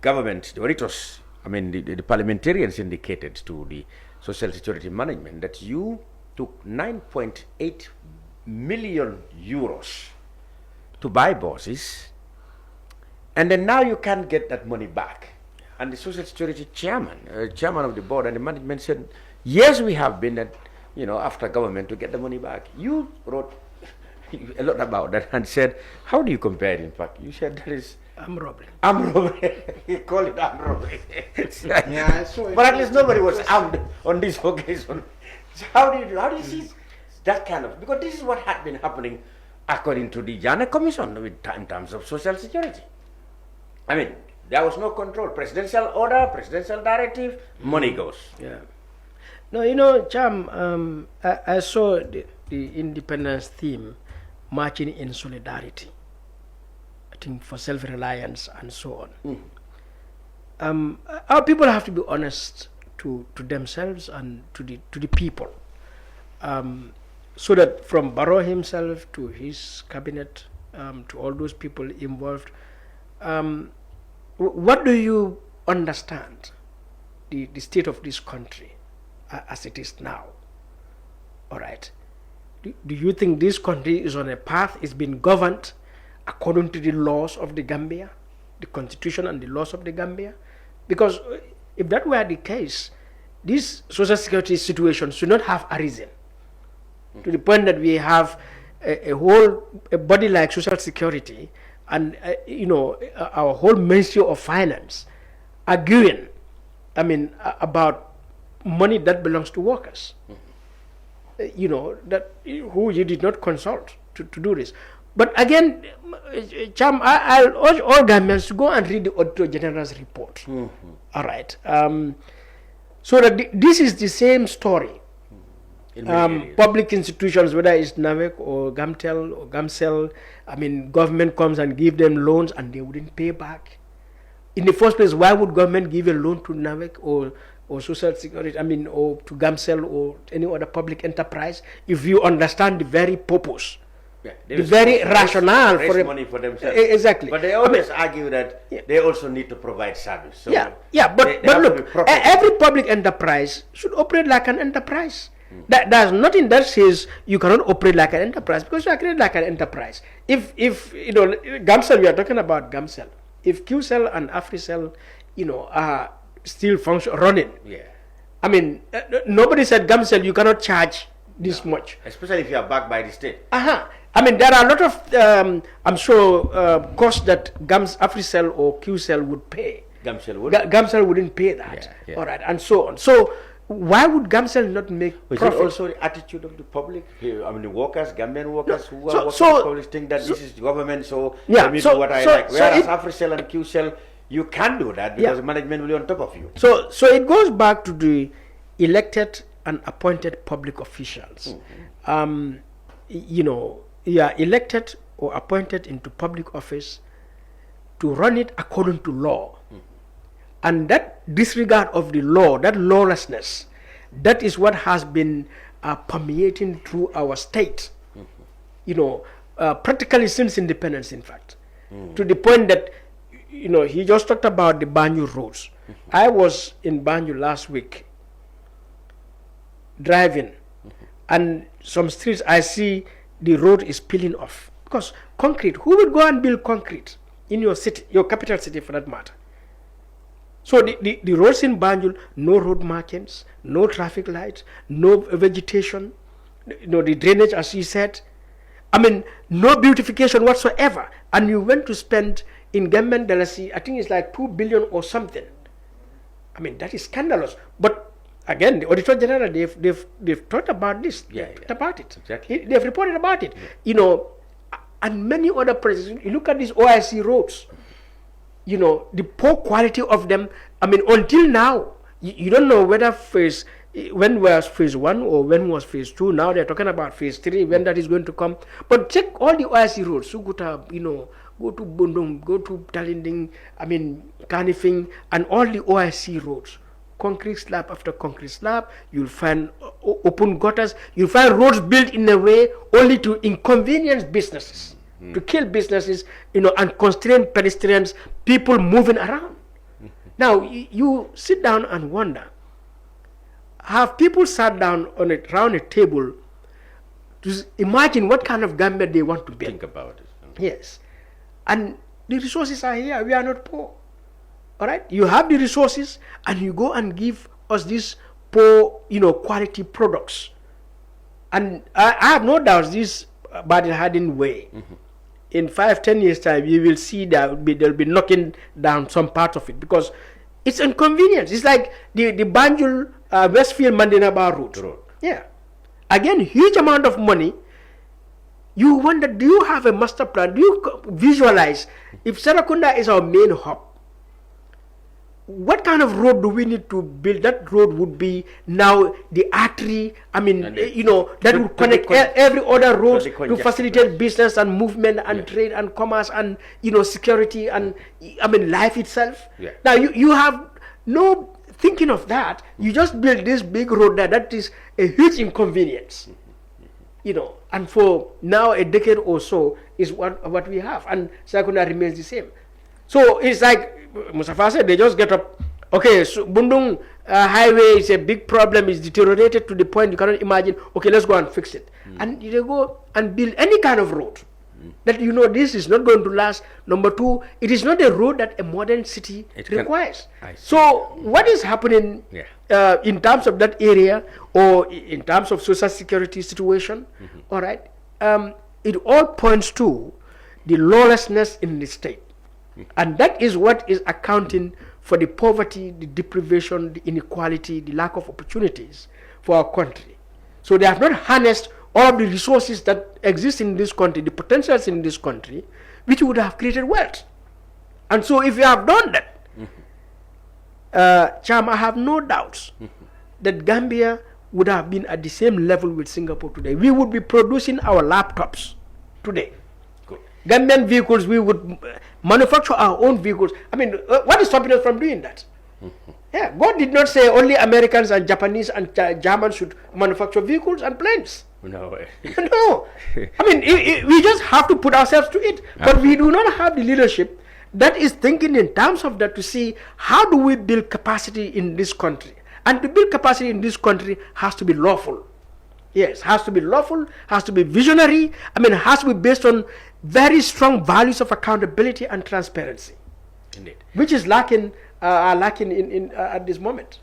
government, the auditors, the parliamentarians indicated to the Social Security Management that you took 9.8 million euros to buy buses, and then now you can't get that money back. And the Social Security chairman of the board and the management said, yes, we have been after government to get the money back. You wrote a lot about that and said, how do you compare it? In fact, you said that is armed robbery. Armed robbery. You call it armed robbery. Yeah, but at least nobody was armed on this occasion. So how do you see that kind of, because this is what had been happening according to the Jana Commission in terms of Social Security. There was no control. Presidential order, presidential directive, money goes. Yeah. No, Cham, I saw the independence theme marching in solidarity. I think for self-reliance and so on. Our people have to be honest to themselves and to the people, so that from Barrow himself to his cabinet, to all those people involved, what do you understand the state of this country as it is now? All right. Do you think this country is on a path, it's been governed according to the laws of the Gambia, the constitution and the laws of the Gambia? Because if that were the case, this social security situation should not have arisen to the point that we have a body like social security and our whole Ministry of Finance arguing, about money that belongs to workers. That who you did not consult to do this. But again, Cham, I'll urge all Gambians to go and read the Auditor General's report. All right. So that this is the same story. Public institutions, whether it's NAVEC or GAMTEL or GAMCEL, government comes and give them loans and they wouldn't pay back. In the first place, why would government give a loan to NAVEC or Social Security, or to GAMCEL or any other public enterprise, if you understand the very purpose, the very rationale for money for themselves? Exactly. But they always argue that they also need to provide service. So but look, every public enterprise should operate like an enterprise. There's nothing that says you cannot operate like an enterprise, because you are created like an enterprise. If GAMCEL, we are talking about GAMCEL. If QCell and AfriCell, are still running. Nobody said GAMCEL you cannot charge this much. Especially if you are backed by the state. There are a lot of, I'm sure, costs that AfriCell or QCell would pay. GAMCEL wouldn't pay that. All right, and so on. So why would GAMCEL not make profit? Is it also the attitude of the public? The workers, Gambian workers who are working for public think that this is government, so let me do what I like. Whereas AfriCell and QCell, you can do that because management will be on top of you. So it goes back to the elected and appointed public officials. You are elected or appointed into public office to run it according to law. And that disregard of the law, that lawlessness, that is what has been permeating through our state, practically since independence, in fact, to the point that, he just talked about the Banjul roads. I was in Banjul last week, driving, and some streets I see the road is peeling off. Because concrete, who would go and build concrete in your city, your capital city for that matter? So the roads in Banjul, no road markings, no traffic lights, no vegetation, the drainage, as you said. No beautification whatsoever. And you went to spend in Gambian Dalasi, I think it's like 2 billion or something. That is scandalous. But again, the Auditor General, they've talked about this. About it. Exactly. They've reported about it. And many other places. You look at these OIC roads. The poor quality of them. Until now, you don't know whether when was phase 1 or when was phase 2. Now they're talking about phase 3, when that is going to come. But check all the OIC roads. Suguta, go to Bundung, go to Talinding, Kanifing, and all the OIC roads. Concrete slab after concrete slab. You'll find open gutters. You'll find roads built in a way only to inconvenience businesses, to kill businesses, and constrain pedestrians, people moving around. Now, you sit down and wonder, have people sat down on around a table to imagine what kind of Gambia they want to build? Think about it. Yes. And the resources are here. We are not poor. All right? You have the resources and you go and give us these poor, quality products. And I have no doubts this Badil Hadin way. In 5-10 years' time, you will see that they'll be knocking down some part of it because it's inconvenience. It's like the Banjul Westfield Mandinaba route. Yeah. Again, huge amount of money. You wonder, do you have a master plan? Do you visualize if Serakunda is our main hub? What kind of road do we need to build? That road would be now the artery. I mean, that would connect every other road to facilitate business and movement and trade and commerce and security and life itself. Yeah. Now you have no thinking of that. You just build this big road there. That is a huge inconvenience. And for now a decade or so is what we have, and Serakunda remains the same. So it's like Mustafa said, they just get up. Okay, so Bundung highway is a big problem. It's deteriorated to the point you cannot imagine. Okay, let's go and fix it. And they go and build any kind of road that this is not going to last. Number two, it is not a road that a modern city requires. So what is happening in terms of that area or in terms of social security situation? All right, it all points to the lawlessness in the state. And that is what is accounting for the poverty, the deprivation, the inequality, the lack of opportunities for our country. So they have not harnessed all of the resources that exist in this country, the potentials in this country, which would have created wealth. And so if you have done that, Cham, I have no doubts that Gambia would have been at the same level with Singapore today. We would be producing our laptops today. Gambian vehicles, we would manufacture our own vehicles. I mean, what is stopping us from doing that? Yeah, God did not say only Americans and Japanese and Germans should manufacture vehicles and planes. No way. No. I mean, we just have to put ourselves to it. But we do not have the leadership that is thinking in terms of that to see how do we build capacity in this country. And to build capacity in this country has to be lawful. Yes, has to be lawful, has to be visionary. I mean, it has to be based on very strong values of accountability and transparency. Indeed. Which is lacking in at this moment.